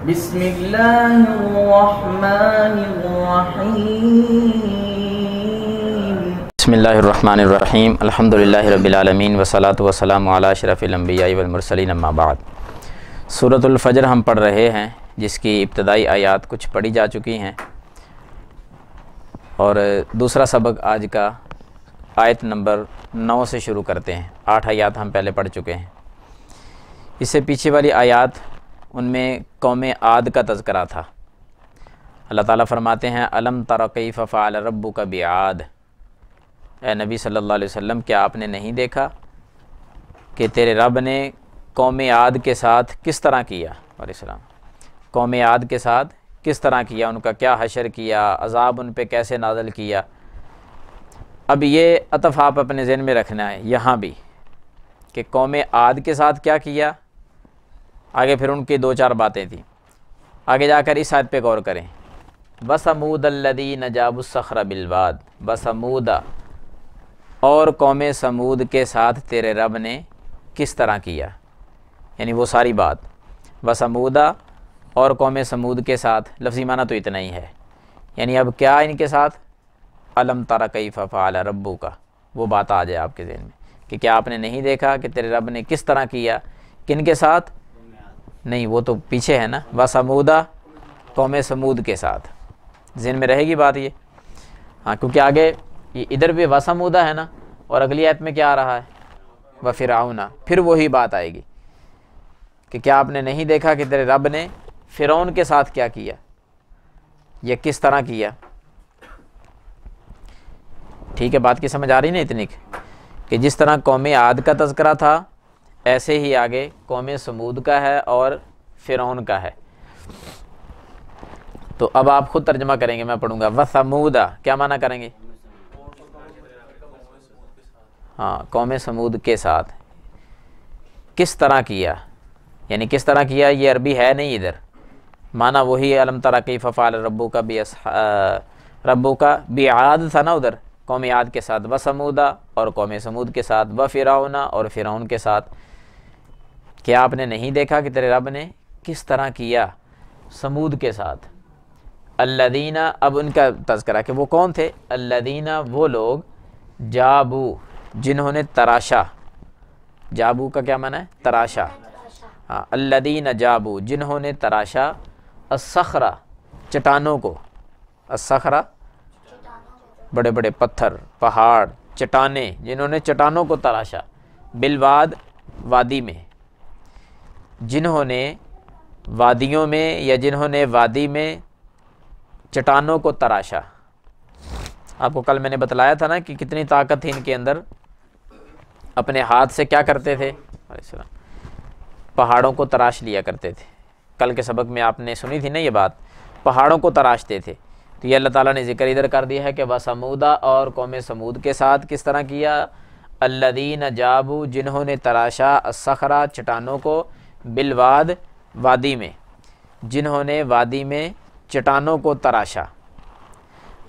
بسم اللہ الرحمن الرحیم بسم اللہ الرحمن الرحیم الحمدللہ رب العالمین والصلاة والسلام علی اشرف الانبیاء والمرسلین اما بعد۔ سورۃ الفجر ہم پڑھ رہے ہیں، جس کی ابتدائی آیات کچھ پڑھی جا چکی ہیں، اور دوسرا سبق آج کا آیت نمبر 9 سے شروع کرتے ہیں۔ 8 آیات ہم پہلے پڑھ چکے ہیں۔ اس سے پیچھے والی آیات ان میں قوم عاد کا تذکرہ تھا۔ اللہ تعالیٰ فرماتے ہیں الم تر کیف فعل ربک بعاد، اے نبی صلی اللہ علیہ وسلم کیا آپ نے نہیں دیکھا کہ تیرے رب نے قوم عاد کے ساتھ کس طرح کیا؟ علیہ السلام قوم عاد کے ساتھ کس طرح کیا، ان کا کیا حشر کیا، عذاب ان پہ کیسے نازل کیا۔ اب یہ عطف آپ اپنے ذہن میں رکھنا ہے یہاں بھی کہ قوم عاد کے ساتھ کیا کیا، آگے پھر ان کی 2-4 باتیں تھیں، آگے جا کر اس آیت پہ غور کریں۔ وَثَمُودَ الَّذِينَ جَابُوا الصَّخْرَ بِالْوَادِ، وَثَمُودَ اور قوم سمود کے ساتھ تیرے رب نے کس طرح کیا، یعنی وہ ساری بات۔ وَثَمُودَ اور قوم سمود کے ساتھ، لفظی معنی تو اتنا ہی ہے، یعنی اب کیا ان کے ساتھ، الم تر کیف فعل ربک، وہ بات آ جائے آپ کے ذہن میں کہ کیا آپ نے نہیں دیکھا کہ تیرے رب نے کس طرح کیا، کن کے ساتھ؟ نہیں، وہ تو پیچھے ہے نا، وَثَمُودَ قوم سمود کے ساتھ، ذہن میں رہے گی بات یہ، ہاں، کیونکہ آگے ادھر بھی وَثَمُودَ ہے نا، اور اگلی آیت میں کیا آ رہا ہے، وَفِرْعَوْنَ، پھر وہی بات آئے گی کہ کیا آپ نے نہیں دیکھا کہ تیرے رب نے فرعون کے ساتھ کیا کیا، یا کس طرح کیا۔ ٹھیک ہے، بات کی سمجھ آ رہی نا اتنی کہ جس طرح قوم عاد کا تذکرہ تھا، ایسے ہی آگے قوم سمود کا ہے اور فرعون کا ہے۔ تو اب آپ خود ترجمہ کریں گے، میں پڑھوں گا۔ وَثَمُودَ کیا معنی کریں گے؟ ہاں، قوم سمود کے ساتھ کس طرح کیا، یعنی کس طرح کیا، یہ عربی ہے نہیں ادھر، معنی وہی الم تر کیف فعل ربک بعاد تھا نا ادھر، قوم عاد کے ساتھ، وَثَمُودَ اور قوم سمود کے ساتھ، وَفِرْعَوْنَ اور فرعون کے ساتھ۔ کیا آپ نے نہیں دیکھا کہ تیرے رب نے کس طرح کیا سمود کے ساتھ۔ الذین، اب ان کا تذکرہ کہ وہ کون تھے، الذین وہ لوگ، جابو جنہوں نے تراشا، جابو کا کیا معنی ہے، تراشا، ہاں، الذین جابو جنہوں نے تراشا، الصخرہ چٹانوں کو، الصخرہ بڑے بڑے پتھر، پہاڑ، چٹانیں، جنہوں نے چٹانوں کو تراشا، بالواد وادی میں، جنہوں نے وادیوں میں یا جنہوں نے وادی میں چٹانوں کو تراشا۔ آپ کو کل میں نے بتلایا تھا نا کہ کتنی طاقت تھی ان کے اندر، اپنے ہاتھ سے کیا کرتے تھے، علیہ السلام پہاڑوں کو تراش لیا کرتے تھے۔ کل کے سبق میں آپ نے سنی تھی نا یہ بات، پہاڑوں کو تراشتے تھے۔ تو یہ اللہ تعالیٰ نے ذکر ادھر کر دیا ہے کہ وَثَمُودَ اور قوم سمود کے ساتھ کس طرح کیا، الذین جابو جنہوں نے تراشا، الصخرہ چٹانوں کو، بالواد وادی میں، جنہوں نے وادی میں چٹانوں کو تراشا۔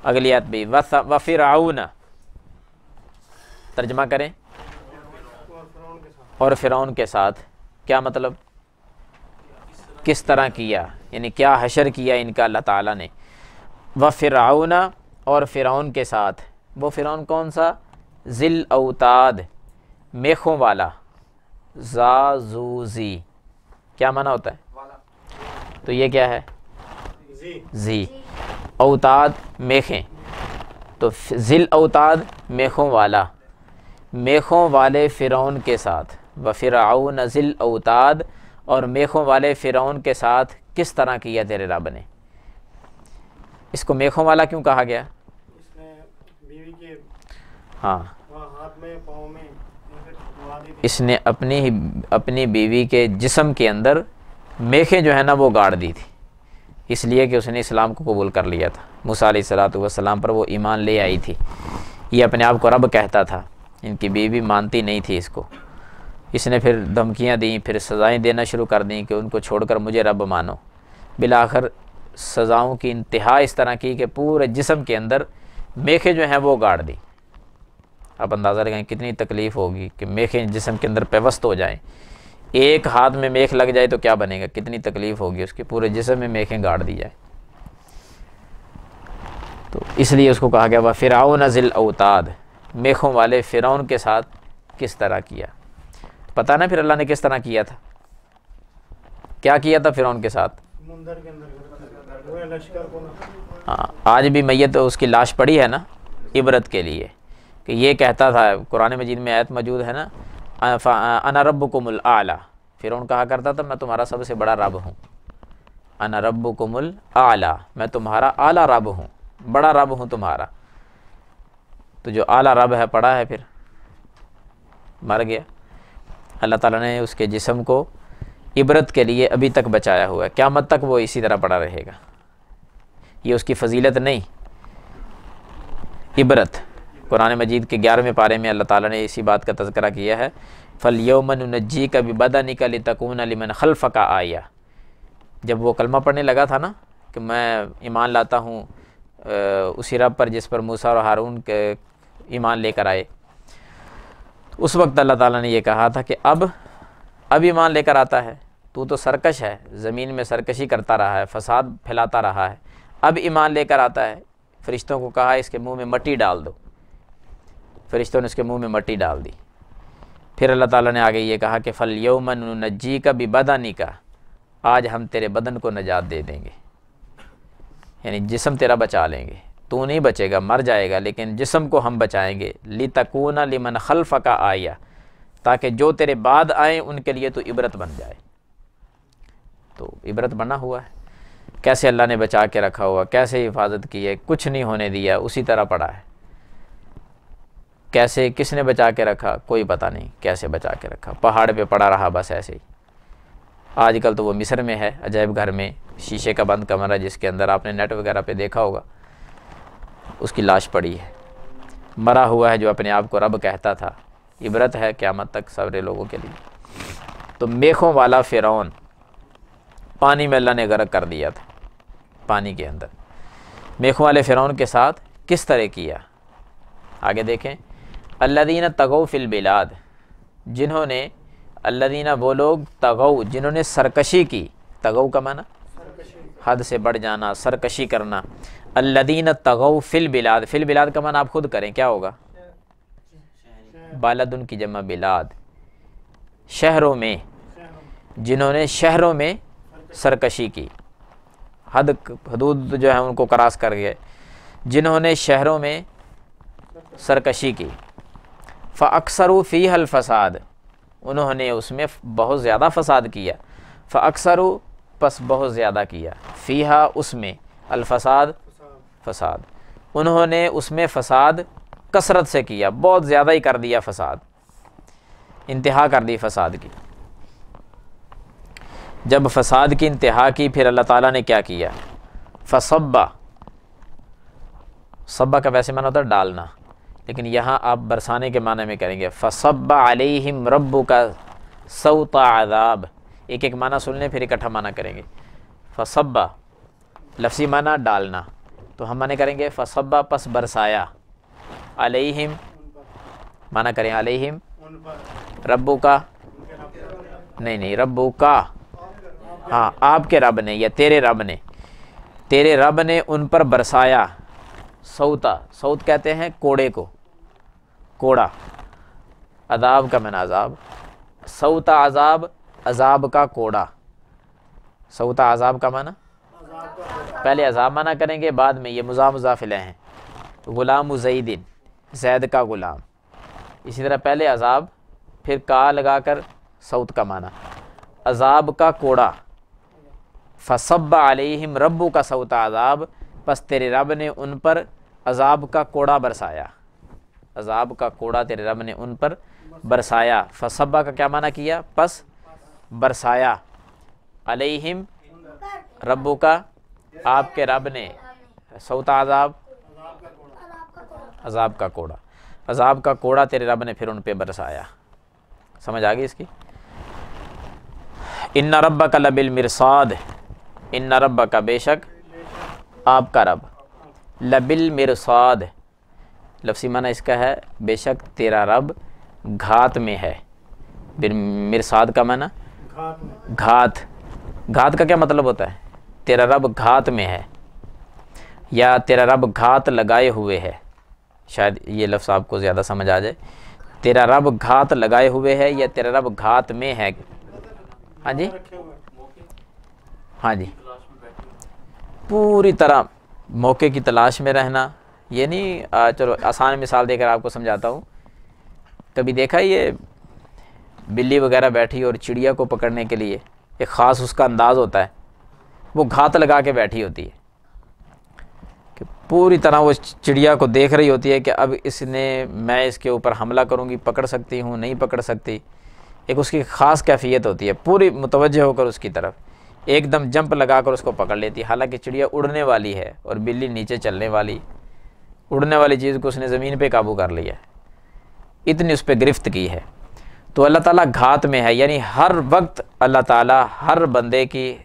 اگلی آیت بھی وَفِرْعَوْنَ، ترجمہ کریں، اور فرعون کے ساتھ، کیا مطلب، کس طرح کیا، یعنی کیا حشر کیا ان کا اللہ تعالیٰ نے۔ وَفِرْعَوْنَ اور فرعون کے ساتھ، وہ فرعون کون سا، ذی الاوتاد میخوں والا، ذا ذو ذی، کیا معنی ہوتا ہے، تو یہ کیا ہے، ذی، اوتاد میخیں، تو ذی الاوتاد میخوں والا، میخوں والے فرعون کے ساتھ، وَفِرْعَوْنَ ذی الاوتاد اور میخوں والے فرعون کے ساتھ کس طرح کیا تیرے رب نے۔ اس کو میخوں والا کیوں کہا گیا؟ اس نے بیوی کے ہاں، ہاتھ میں، پاؤں میں، اس نے اپنی بیوی کے جسم کے اندر میخیں جو ہے نا وہ گاڑ دی تھی، اس لیے کہ اس نے اسلام کو قبول کر لیا تھا، موسیٰ علیہ السلام پر وہ ایمان لے آئی تھی۔ یہ اپنے آپ کو رب کہتا تھا، ان کی بیوی مانتی نہیں تھی اس کو، اس نے پھر دھمکیاں دیں، پھر سزائیں دینا شروع کر دیں کہ ان کو چھوڑ کر مجھے رب مانو۔ بالآخر سزاؤں کی انتہا اس طرح کی کہ پورے جسم کے اندر میخیں جو ہیں وہ گاڑ دی۔ آپ اندازہ لگائیں کتنی تکلیف ہوگی کہ میخیں جسم کے اندر پیوست ہو جائیں، ایک ہاتھ میں میخ لگ جائے تو کیا بنے گا، کتنی تکلیف ہوگی اس کے، پورے جسم میں میخیں گاڑ دی جائے. تو اس لیے اس کو کہا گیا وَفِرْعَوْنَ ذِی الْأَوْتَادِ، میخوں والے فرعون کے ساتھ کس طرح کیا. پتہ نا پھر اللہ نے کس طرح کیا تھا، کیا کیا تھا فرعون کے ساتھ. سمندر کے اندر وہ لشکر کو نہ ہاں آج بھی میت اس کی لاش پڑی ہے نا عبرت کے لیے، کہ یہ کہتا تھا، قرآن مجید میں آیت موجود ہے نا، انا ربکم الاعلی، فرعون کہا کرتا تھا میں تمہارا سب سے بڑا رب ہوں، انا ربکم الاعلی، میں تمہارا اعلیٰ رب ہوں، بڑا رب ہوں تمہارا. تو جو اعلیٰ رب ہے پڑا ہے پھر مر گیا. اللہ تعالیٰ نے اس کے جسم کو عبرت کے لیے ابھی تک بچایا ہوا ہے، قیامت تک وہ اسی طرح پڑا رہے گا. یہ اس کی فضیلت نہیں، عبرت. قرآن مجید کے 11ویں پارے میں اللہ تعالیٰ نے اسی بات کا تذکرہ کیا ہے، فَالْيَوْمَ نُنَجِّيكَ بِبَدَنِكَ لِتَكُونَ لِمَنْ خَلْفَكَ آیَةً. جب وہ کلمہ پڑھنے لگا تھا نا کہ میں ایمان لاتا ہوں اسی رب پر جس پر موسیٰ اور ہارون کے ایمان لے کر آئے، اس وقت اللہ تعالیٰ نے یہ کہا تھا کہ اب ایمان لے کر آتا ہے، تو سرکش ہے، زمین میں سرکشی کرتا رہا ہے، فساد پھیلاتا رہا ہے، اب ایمان لے کر آتا ہے. فرشتوں کو کہا اس کے منہ میں مٹی ڈال دو، فرشتوں نے اس کے منہ میں مٹی ڈال دی. پھر اللہ تعالیٰ نے آگے یہ کہا کہ فَالْيَوْمَ نُنَجِّيكَ بِبَدَنِكَ، آج ہم تیرے بدن کو نجات دے دیں گے، یعنی جسم تیرا بچا لیں گے، تو نہیں بچے گا، مر جائے گا، لیکن جسم کو ہم بچائیں گے. لِتَكُونَ لِمَنْ خَلْفَكَ آیَةً، تاکہ جو تیرے بعد آئیں ان کے لیے تو عبرت بن جائے. تو عبرت بنا ہوا ہے، کیسے اللہ نے بچا کے رکھا ہوا، کیسے حفاظت کی ہے، کچھ نہیں ہونے دیا، اسی طرح پڑا ہے. کیسے کس نے بچا کے رکھا کوئی پتہ نہیں، کیسے بچا کے رکھا، پہاڑ پہ پڑا رہا بس ایسے ہی. آج کل تو وہ مصر میں ہے، عجائب گھر میں، شیشے کا بند کمرہ جس کے اندر آپ نے نیٹ وغیرہ پہ دیکھا ہوگا، اس کی لاش پڑی ہے، مرا ہوا ہے جو اپنے آپ کو رب کہتا تھا. عبرت ہے قیامت تک سارے لوگوں کے لیے. تو میخوں والا فرعون پانی میں اللہ نے غرق کر دیا تھا، پانی کے اندر. میخوں والے فرعون کے ساتھ کس طرح کیا آگے دیکھیں. الذین طغوا فی البلاد، جنہوں نے، الذین وہ لوگ، طغوا جنہوں نے سرکشی کی. طغوا کا معنی حد سے بڑھ جانا، سرکشی کرنا. الذین طغوا فی البلاد، فی البلاد کا معنی آپ خود کریں کیا ہوگا، بالدن کی جمع بلاد، شہروں میں، جنہوں نے شہروں میں سرکشی کی، حدود جو ہیں ان کو کراس کر گئے، جنہوں نے شہروں میں سرکشی کی. فَأَكْثَرُوا فِيهَا الْفَسَادَ، انہوں نے اس میں بہت زیادہ فساد کیا. فَأَكْثَرُوا پس بہت زیادہ کیا، فِيهَا اس میں، الفساد فساد، انہوں نے اس میں فساد کثرت سے کیا، بہت زیادہ ہی کر دیا فساد، انتہا کر دی فساد کی. جب فساد کی انتہا کی پھر اللہ تعالیٰ نے کیا کیا، فصبا، صبا کا ویسے معنی ہوتا ہے ڈالنا، لیکن یہاں آپ برسانے کے معنی میں کریں گے. فصب علیہم ربک صوت عذاب، ایک ایک معنی سن لیں پھر اکٹھا معنی کریں گے. فصبا لفظی معنی ڈالنا، تو ہم معنی کریں گے فصبا پس برسایا، علیہم معنی کریں علیہم ربو کا، نہیں ربو کا، ہاں آپ کے رب نے یا تیرے رب نے، تیرے رب نے ان پر برسایا. صوتا، صوت کہتے ہیں کوڑے کو، کوڑا، عذاب کا معنی عذاب، صوتا عذاب، عذاب کا کوڑا. صوتا عذاب کا معنی پہلے عذاب معنی کریں گے، بعد میں یہ مضاف الیہ ہیں. غلام زیدن، زید کا غلام، اسی طرح پہلے عذاب پھر کا لگا کر صوت کا معنی، عذاب کا کوڑا. فصب علیہم ربو کا صوت عذاب، پس تیرے رب نے ان پر عذاب کا کوڑا برسایا، عذاب کا کوڑا تیرے رب نے ان پر برسایا. فصبا کا کیا معنی کیا، پس برسایا، علیہم ربو کا آپ کے رب نے، صوت عذاب عذاب کا کوڑا، عذاب کا کوڑا تیرے رب نے پھر ان پہ برسایا. سمجھ آ گئی اس کی. ان ربک لبالمرصاد، ان ربک بے شک آپ کا رب، لبالمرصاد لفظی معنی اس کا ہے بے شک تیرا رب گھات میں ہے، مرصاد کا معنی گھات میں گھات. گھات کا کیا مطلب ہوتا ہے؟ تیرا رب گھات میں ہے یا تیرا رب گھات لگائے ہوئے ہے. شاید یہ لفظ آپ کو زیادہ سمجھ آ جائے. تیرا رب گھات لگائے ہوئے ہے یا تیرا رب گھات میں ہے. ہاں جی رکھے ہوئے ہاں جی پوری طرح موقع کی تلاش میں رہنا. یہ نہیں چلو آسان مثال دے کر آپ کو سمجھاتا ہوں. کبھی دیکھا یہ بلی وغیرہ بیٹھی اور چڑیا کو پکڑنے کے لیے ایک خاص اس کا انداز ہوتا ہے, وہ گھات لگا کے بیٹھی ہوتی ہے کہ پوری طرح وہ چڑیا کو دیکھ رہی ہوتی ہے کہ اب میں اس کے اوپر حملہ کروں گی, پکڑ سکتی ہوں نہیں پکڑ سکتی. ایک اس کی خاص کیفیت ہوتی ہے, پوری متوجہ ہو کر اس کی طرف ایک دم جمپ لگا کر اس کو پکڑ لیتی ہے. حالانکہ چڑیا اڑنے والی ہے اور بلی نیچے چلنے والی. اڑنے والی چیز کو اس نے زمین پہ قابو کر لیا ہے, اتنی اس پہ گرفت کی ہے. تو اللہ تعالیٰ گھات میں ہے, یعنی ہر وقت اللہ تعالیٰ ہر بندے کی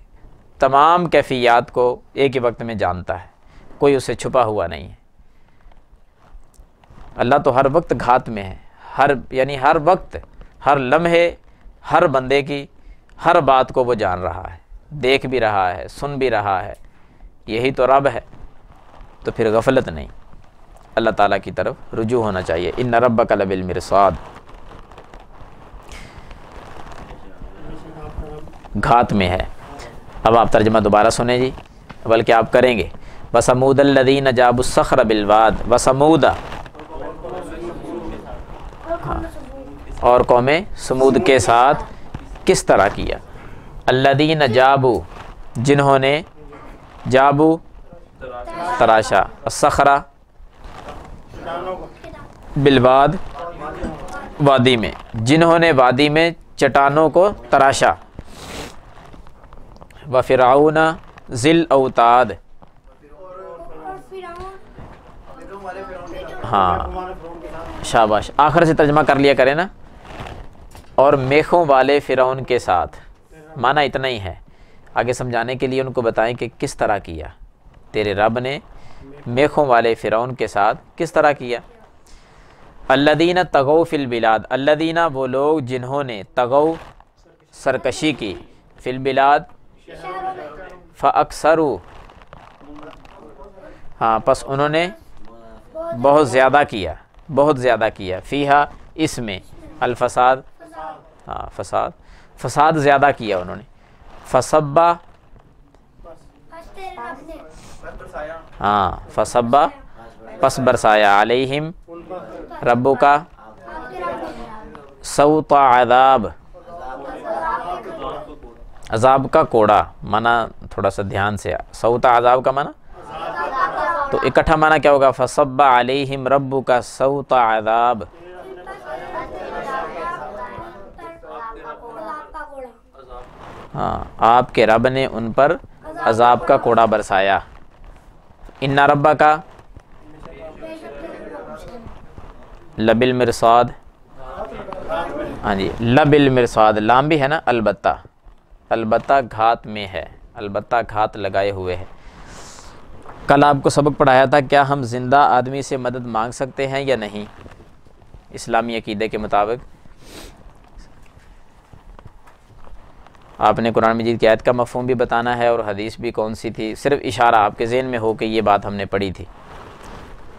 تمام کیفیات کو ایک ہی وقت میں جانتا ہے, کوئی اسے چھپا ہوا نہیں ہے. اللہ تو ہر وقت گھات میں ہے, یعنی ہر وقت ہر لمحے ہر بندے کی ہر بات کو وہ جان رہا ہے, دیکھ بھی رہا ہے, سن بھی رہا ہے. یہی تو رب ہے. تو پھر غفلت نہیں, اللہ تعالیٰ کی طرف رجوع ہونا چاہیے. ان ربک لبالمرصاد, گھات میں ہے. اب آپ ترجمہ دوبارہ سنیں جی, بلکہ آپ کریں گے. وَثَمُودَ الَّذِينَ جَابُوا الصَّخْرَ بِالْوَادِ. وَثَمُودَ اور قوم سمود کے ساتھ کس طرح کیا. الَّذِينَ جَابُوا جنہوں نے, جابو تراشا, الصَّخْرَ بالواد وادی میں, جنہوں نے وادی میں چٹانوں کو تراشا. وَفِرْعَوْنَ ذِی الْأَوْتَادِ, ہاں شاباش, آخر سے ترجمہ کر لیا کرے نا. اور میخوں والے فرعون کے ساتھ, معنی اتنا ہی ہے. آگے سمجھانے کے لیے ان کو بتائیں کہ کس طرح کیا تیرے رب نے میخوں والے فرعون کے ساتھ کس طرح کیا. الذین طغوا فی البلاد, الذین وہ لوگ جنہوں نے طغوا سرکشی کی, فی البلاد فاکثروا ہاں پس انہوں نے بہت زیادہ کیا, بہت زیادہ کیا. فیہا اس میں, الفساد ہاں فساد, فساد زیادہ کیا انہوں نے. فصبا ہاں فصبا پس برسایا, علیہم ربو کا سوط عذاب, عذاب کا کوڑا. معنی تھوڑا سا دھیان سے, سوط عذاب کا معنی تو اکٹھا معنی کیا ہوگا. فصب علیہم ربک سوط عذاب, ہاں آپ کے رب نے ان پر عذاب کا کوڑا برسایا. ان ربک لبالمرصاد, ہاں جی لبالمرصاد, لام بھی ہے نا, البتہ, البتہ گھات میں ہے, البتہ گھات لگائے ہوئے ہے. کل آپ کو سبق پڑھایا تھا, کیا ہم زندہ آدمی سے مدد مانگ سکتے ہیں یا نہیں اسلامی عقیدے کے مطابق. آپ نے قرآن مجید کی آیت کا مفہوم بھی بتانا ہے اور حدیث بھی کون سی تھی. صرف اشارہ آپ کے ذہن میں ہو کہ یہ بات ہم نے پڑھی تھی,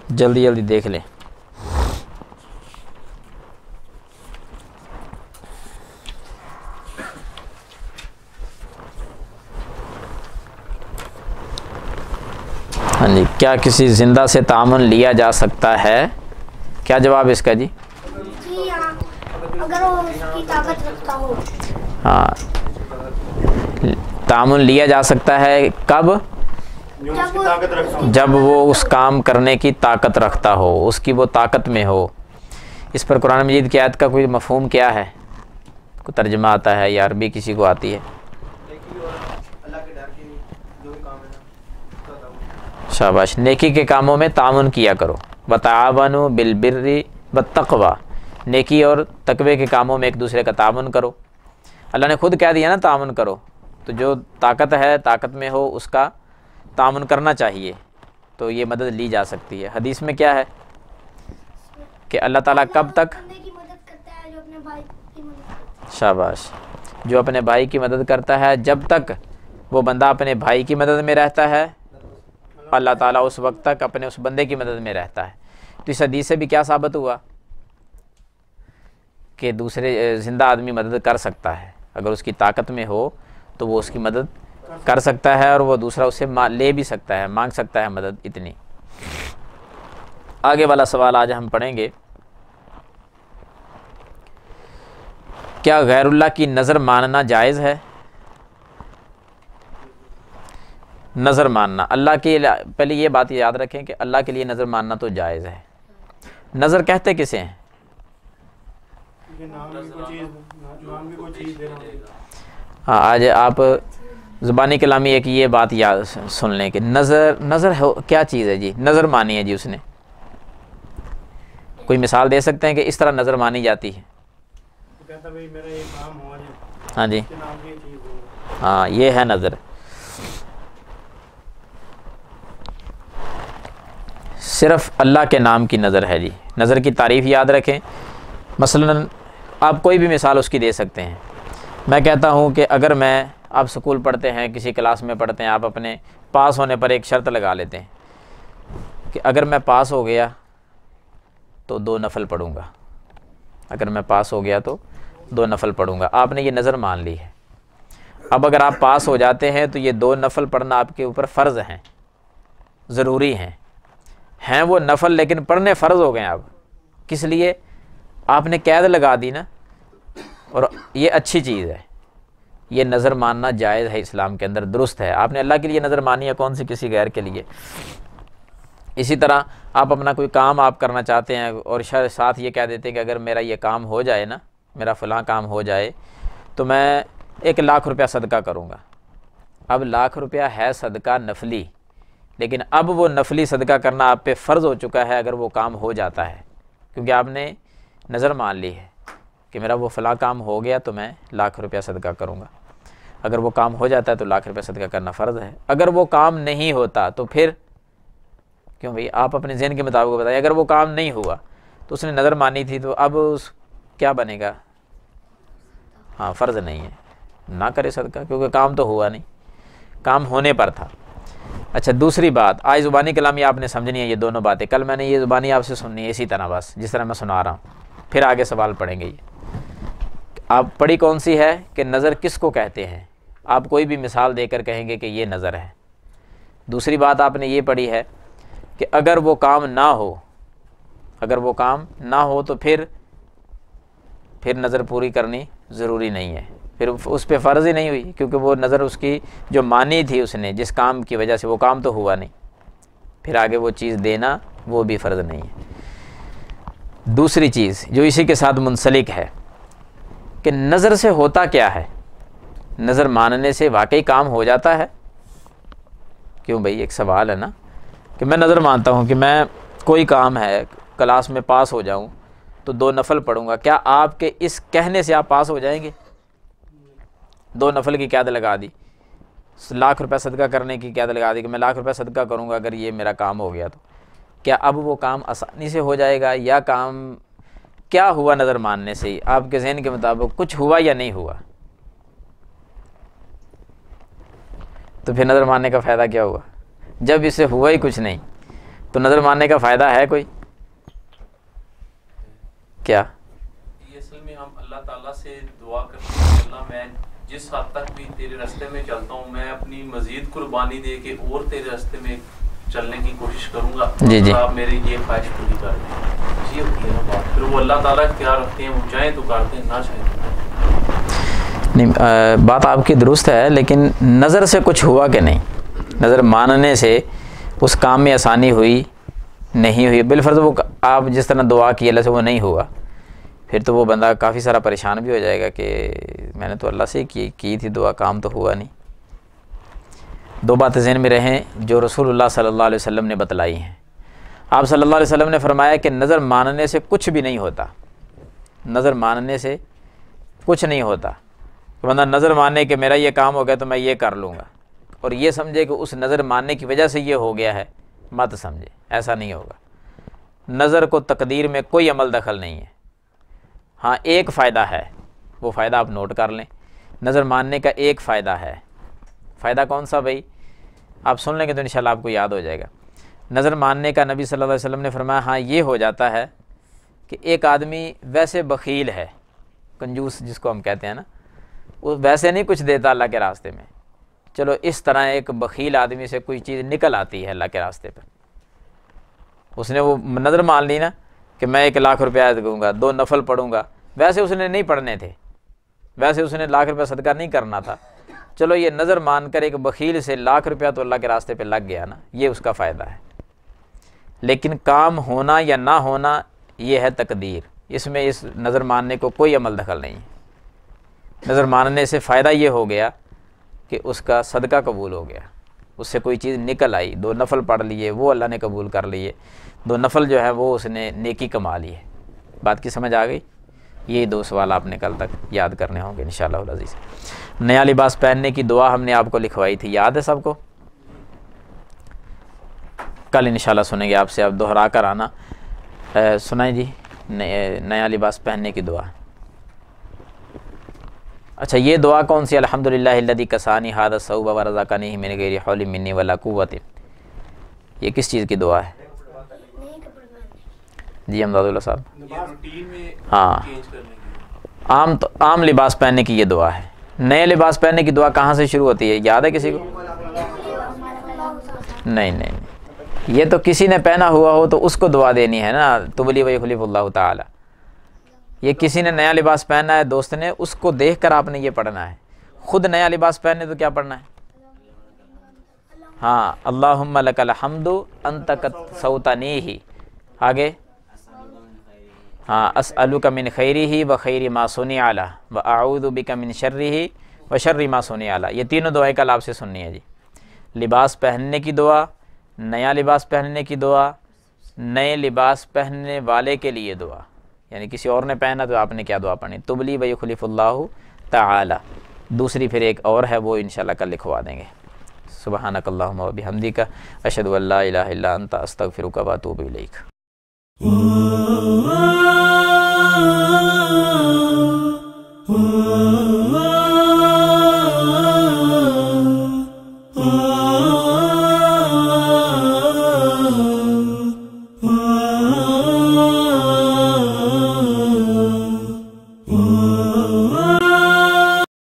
جلدی جلدی دیکھ لیں. ہاں جی, کیا کسی زندہ سے تعامن لیا جا سکتا ہے؟ کیا جواب اس کا جی؟ جی ہاں, اگر وہ اس کی طاقت رکھتا ہو. ہاں تعامن لیا جا سکتا ہے کب؟ جو اس کی طاقت رکھتا ہوں. جب وہ اس کام کرنے کی طاقت رکھتا ہو, اس کی وہ طاقت میں ہو. اس پر قرآن مجید کی آیت کا کوئی مفہوم کیا ہے؟ کوئی ترجمہ آتا ہے یا عربی کسی کو آتی ہے؟ شاباش, نیکی کے کاموں میں تعاون کیا کرو. وتعاونوا بالبر والتقوی, نیکی اور تقوی کے کاموں میں ایک دوسرے کا تعاون کرو. اللہ نے خود کہہ دیا نا تعاون کرو, تو جو طاقت ہے, طاقت میں ہو, اس کا تعاون کرنا چاہیے, تو یہ مدد لی جا سکتی ہے. حدیث میں کیا ہے کہ اللہ تعالیٰ کب تک, بندے کی مدد کرتا ہے جو اپنے بھائی کی مدد کرتا شاباش. جو اپنے بھائی کی مدد کرتا ہے جب تک وہ بندہ اپنے بھائی کی مدد میں رہتا ہے اللہ تعالیٰ اس وقت تک اپنے اس بندے کی مدد میں رہتا ہے. تو اس حدیث سے بھی کیا ثابت ہوا کہ دوسرے زندہ آدمی مدد کر سکتا ہے، اگر اس کی طاقت میں ہو تو وہ اس کی مدد کر سکتا ہے اور وہ دوسرا اس سے لے بھی سکتا ہے، مانگ سکتا ہے مدد اتنی. آگے والا سوال آج ہم پڑھیں گے. کیا غیر اللہ کی نظر ماننا جائز ہے؟ نظر ماننا اللہ کے، پہلے یہ بات یاد رکھیں کہ اللہ کے لیے نظر ماننا تو جائز ہے. نظر کہتے کسے ہیں؟ ہاں آج آپ زبانی کلامی ایک یہ بات یاد سن لیں کہ نظر کیا چیز ہے جی؟ نظر مانی ہے جی اس نے. کوئی مثال دے سکتے ہیں کہ اس طرح نظر مانی جاتی ہے؟ ہاں جی، ہاں یہ ہے نظر. صرف اللہ کے نام کی نظر ہے جی. نظر کی تعریف یاد رکھیں. مثلا آپ کوئی بھی مثال اس کی دے سکتے ہیں. میں کہتا ہوں کہ اگر آپ سکول پڑھتے ہیں، کسی کلاس میں پڑھتے ہیں، آپ اپنے پاس ہونے پر ایک شرط لگا لیتے ہیں کہ اگر میں پاس ہو گیا تو 2 نفل پڑھوں گا. اگر میں پاس ہو گیا تو 2 نفل پڑھوں گا. آپ نے یہ نظر مان لی ہے. اب اگر آپ پاس ہو جاتے ہیں تو یہ 2 نفل پڑھنا آپ کے اوپر فرض ہیں، ضروری ہیں وہ نفل، لیکن پڑھنے فرض ہو گئے. اب کس لیے؟ آپ نے قید لگا دی نا، اور یہ اچھی چیز ہے. یہ نظر ماننا جائز ہے اسلام کے اندر، درست ہے. آپ نے اللہ کے لیے نظر مانی ہے، کون سی کسی غیر کے لیے. اسی طرح آپ اپنا کوئی کام آپ کرنا چاہتے ہیں اور ساتھ یہ کہہ دیتے ہیں کہ اگر میرا یہ کام ہو جائے نا، میرا فلاں کام ہو جائے تو میں 1,00,000 روپیہ صدقہ کروں گا. اب 1,00,000 روپیہ ہے صدقہ نفلی، لیکن اب وہ نفلی صدقہ کرنا آپ پہ فرض ہو چکا ہے اگر وہ کام ہو جاتا ہے، کیونکہ آپ نے نظر مان لی ہے کہ میرا وہ فلاں کام ہو گیا تو میں 1,00,000 روپیہ صدقہ کروں گا. اگر وہ کام ہو جاتا ہے تو 1,00,000 روپیہ صدقہ کرنا فرض ہے. اگر وہ کام نہیں ہوتا تو پھر کیوں بھائی؟ آپ اپنے ذہن کے مطابق بتائیں. اگر وہ کام نہیں ہوا تو اس نے نظر مانی تھی تو اب کیا بنے گا؟ ہاں فرض نہیں ہے، نہ کرے صدقہ، کیونکہ کام تو ہوا نہیں، کام ہونے پر تھا. اچھا دوسری بات، آج زبانی کلامی آپ نے سمجھنی ہے. یہ دونوں باتیں کل میں نے یہ زبانی آپ سے سننی ہے اسی طرح، بس جس طرح میں سنا رہا ہوں. پھر آگے سوال پڑھیں گے. یہ آپ پڑھی کون سی ہے کہ نظر کس کو کہتے ہیں؟ آپ کوئی بھی مثال دے کر کہیں گے کہ یہ نظر ہے. دوسری بات آپ نے یہ پڑھی ہے کہ اگر وہ کام نہ ہو، اگر وہ کام نہ ہو تو پھر نظر پوری کرنی ضروری نہیں ہے، پھر اس پہ فرض ہی نہیں ہوئی، کیونکہ وہ نظر اس کی جو مانی تھی اس نے جس کام کی وجہ سے، وہ کام تو ہوا نہیں، پھر آگے وہ چیز دینا وہ بھی فرض نہیں ہے. دوسری چیز جو اسی کے ساتھ منسلک ہے کہ نظر سے ہوتا کیا ہے؟ نظر ماننے سے واقعی کام ہو جاتا ہے؟ کیوں بھائی؟ ایک سوال ہے نا کہ میں نظر مانتا ہوں کہ میں کوئی کام ہے کلاس میں پاس ہو جاؤں تو 2 نفل پڑھوں گا. کیا آپ کے اس کہنے سے آپ پاس ہو جائیں گے؟ 2 نفل کی قید لگا دی، 1,00,000 روپیہ صدقہ کرنے کی قید لگا دی کہ میں 1,00,000 روپیہ صدقہ کروں گا اگر یہ میرا کام ہو گیا تو کیا اب وہ کام آسانی سے ہو جائے گا؟ یا کام کیا ہوا نظر ماننے سے؟ آپ کے ذہن کے مطابق کچھ ہوا یا نہیں ہوا؟ تو پھر نظر ماننے کا فائدہ کیا ہوا؟ جب اس سے ہوا ہی کچھ نہیں تو نظر ماننے کا فائدہ ہے کوئی؟ کیا؟ یہ اصل میں ہم اللہ تعالیٰ سے دعا کرتے ہیں کہ اللہ میں جس حد تک بھی تیرے راستے میں چلتا ہوں میں اپنی مزید قربانی دے کے اور تیرے راستے میں چلنے کی کوشش کروں گا. جی آپ میری یہ خواہش پوری کر دیں. یہ ہوتی ہے نا بات. پھر وہ اللہ تعالیٰ اختیار رکھتے ہیں، وہ چاہیں تو کرتے ہیں، نہ چاہیں تو نہیں. بات آپ کی درست ہے، لیکن نظر سے کچھ ہوا کہ نہیں؟ نظر ماننے سے اس کام میں آسانی ہوئی نہیں ہوئی؟ بالفرض وہ آپ جس طرح دعا کی اللہ سے وہ نہیں ہوا، پھر تو وہ بندہ کافی سارا پریشان بھی ہو جائے گا کہ میں نے تو اللہ سے کی تھی دعا، کام تو ہوا نہیں. 2 باتیں ذہن میں رہیں جو رسول اللہ صلی اللہ علیہ وسلم نے بتلائی ہیں. آپ صلی اللہ علیہ وسلم نے فرمایا کہ نظر ماننے سے کچھ بھی نہیں ہوتا. نظر ماننے سے کچھ نہیں ہوتا. کہ بندہ نظر ماننے کہ میرا یہ کام ہو گیا تو میں یہ کر لوں گا، اور یہ سمجھے کہ اس نظر ماننے کی وجہ سے یہ ہو گیا ہے، مت سمجھے، ایسا نہیں ہوگا. نظر کو تقدیر میں کوئی عمل دخل نہیں ہے. ہاں ایک فائدہ ہے، وہ فائدہ آپ نوٹ کر لیں۔ نظر ماننے کا ایک فائدہ ہے، فائدہ کون سا بھائی؟ آپ سن لیں گے تو انشاءاللہ آپ کو یاد ہو جائے گا۔ نظر ماننے کا نبی صلی اللہ علیہ وسلم نے فرمایا ہاں یہ ہو جاتا ہے کہ ایک آدمی ویسے بخیل ہے، کنجوس جس کو ہم کہتے ہیں نا، وہ ویسے نہیں کچھ دیتا اللہ کے راستے میں، چلو اس طرح ایک بخیل آدمی سے کوئی چیز نکل آتی ہے اللہ کے راستے پر، اس نے وہ نظر مان لی نا کہ میں 1 لاکھ روپیہ دوں گا، 2 نفل پڑھوں گا، ویسے اس نے نہیں پڑھنے تھے، ویسے اس نے 1 لاکھ روپیہ صدقہ نہیں کرنا تھا، چلو یہ نظر مان کر ایک بخیل سے 1 لاکھ روپیہ تو اللہ کے راستے پہ لگ گیا نا، یہ اس کا فائدہ ہے۔ لیکن کام ہونا یا نہ ہونا یہ ہے تقدیر، اس میں اس نظر ماننے کو کوئی عمل دخل نہیں ہے۔ نظر ماننے سے فائدہ یہ ہو گیا کہ اس کا صدقہ قبول ہو گیا، اس سے کوئی چیز نکل آئی، 2 نفل پڑھ لیے وہ اللہ نے قبول کر لیے، 2 نفل جو ہے وہ اس نے نیکی کما لی ہے۔ بات کی سمجھ آ گئی؟ یہ 2 سوال آپ نے کل تک یاد کرنے ہوں گے انشاءاللہ العزیز۔ نیا لباس پہننے کی دعا ہم نے آپ کو لکھوائی تھی، یاد ہے سب کو؟ کل انشاءاللہ سنیں گے آپ سے، اب دہرا کر آنا۔ سنائیں جی نیا لباس پہننے کی دعا۔ اچھا یہ دعا کون سی؟ الحمدللہ الذی کسانی ھذا الثوب ورزقنی من غیر حول منی ولا قوت، یہ کس چیز کی دعا ہے؟ جی امداد اللہ صاحب، یہ روٹین میں ہاں چینج کرنے کی عام لباس پہننے کی یہ دعا ہے۔ نئے لباس پہننے کی دعا کہاں سے شروع ہوتی ہے، یاد ہے کسی کو؟ نہیں، یہ تو کسی نے پہنا ہوا ہو تو اس کو دعا دینی ہے نا، تبلی ویخلف اللہ تعالی۔ یہ کسی نے نیا لباس پہنا ہے دوست نے، اس کو دیکھ کر آپ نے یہ پڑھنا ہے۔ خود نیا لباس پہنے تو کیا پڑھنا ہے؟ ہاں اللہم لک الحمد انت کسوتنیہ، آگے ہاں اسألک من خیرہ و خیر ما صنع لہ و اعوذ بک من شرہ و شر ما صنع لہ، یہ تینوں دعائیں کل آپ سے سننی ہے جی۔ لباس پہننے کی دعا، نیا لباس پہننے کی دعا، نئے لباس پہننے والے کے لیے دعا، یعنی کسی اور نے پہنا تو آپ نے کیا دعا پڑھنی؟ تبلی ویخلف اللہ تعالی۔ دوسری پھر ایک اور ہے وہ انشاءاللہ کل لکھوا دیں گے۔ سبحانک اللہم و بحمدک اشہد ان لا الہ الا انت استغفرک و اتوب الیک۔